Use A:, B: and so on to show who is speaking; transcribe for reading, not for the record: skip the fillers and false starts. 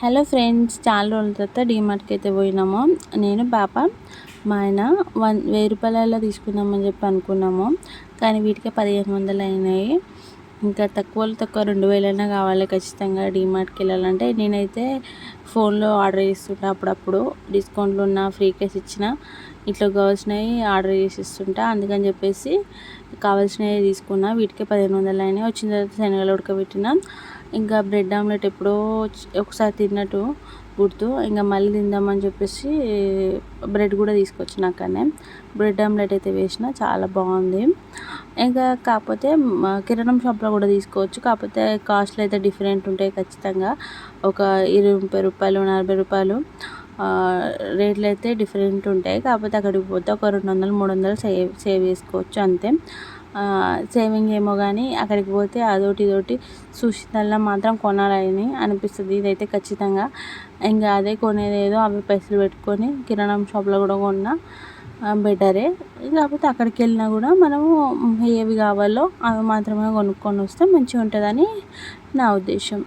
A: Hello friends, చాలా రోజుల తర్వాత డీమార్ట్కి అయితే పోయినాము. నేను పాప మా ఆయన 1000 రూపాయలలో తీసుకుందామని చెప్పి అనుకున్నాము. కానీ వీటికే 1500 అయినాయి. ఇంకా తక్కువలో తక్కువ 2000 అయినా కావాలి ఖచ్చితంగా డీమార్ట్కి వెళ్ళాలంటే. నేనైతే ఫోన్లో ఆర్డర్ చేస్తుంటా, అప్పుడప్పుడు డిస్కౌంట్లు ఉన్న ఫ్రీ కేస్ ఇచ్చిన ఇట్లా కావాల్సినవి ఆర్డర్ చేసి ఇస్తుంటా. అందుకని చెప్పేసి కావాల్సినవి తీసుకున్నా. వీటికే 1500 అయినాయి. వచ్చిన తర్వాత శనగలు ఉడకబెట్టిన. ఇంకా బ్రెడ్ ఆమ్లెట్ ఎప్పుడో ఒకసారి తిన్నట్టు గుర్తు, ఇంకా మళ్ళీ తిందామని చెప్పేసి బ్రెడ్ కూడా తీసుకొచ్చిన. అక్కడనే బ్రెడ్ ఆమ్లెట్ అయితే వేసిన, చాలా బాగుంది. ఇంకా కాకపోతే కిరాణం షాప్లో కూడా తీసుకోవచ్చు, కాకపోతే కాస్ట్లు అయితే డిఫరెంట్ ఉంటాయి ఖచ్చితంగా. ఒక 20-30 రూపాయలు, 40 రూపాయలు రేట్లు అయితే డిఫరెంట్ ఉంటాయి. కాకపోతే అక్కడికి పోతే ఒక 200-300 సేవ్ చేసుకోవచ్చు అంతే. సేవింగ్ ఏమో కానీ అక్కడికి పోతే అదోటి ఇదోటి చూసిందల్లా మాత్రం కొనాలని అనిపిస్తుంది. ఇదైతే ఖచ్చితంగా ఇంకా అదే కొనేదేదో అవి పైసలు పెట్టుకొని కిరాణం షాప్లో కూడా కొన్నా బెటరే. కాకపోతే అక్కడికి వెళ్ళినా కూడా మనము ఏవి కావాలో అవి మాత్రమే కొనుక్కొని వస్తే మంచిగా ఉంటుందని నా ఉద్దేశం.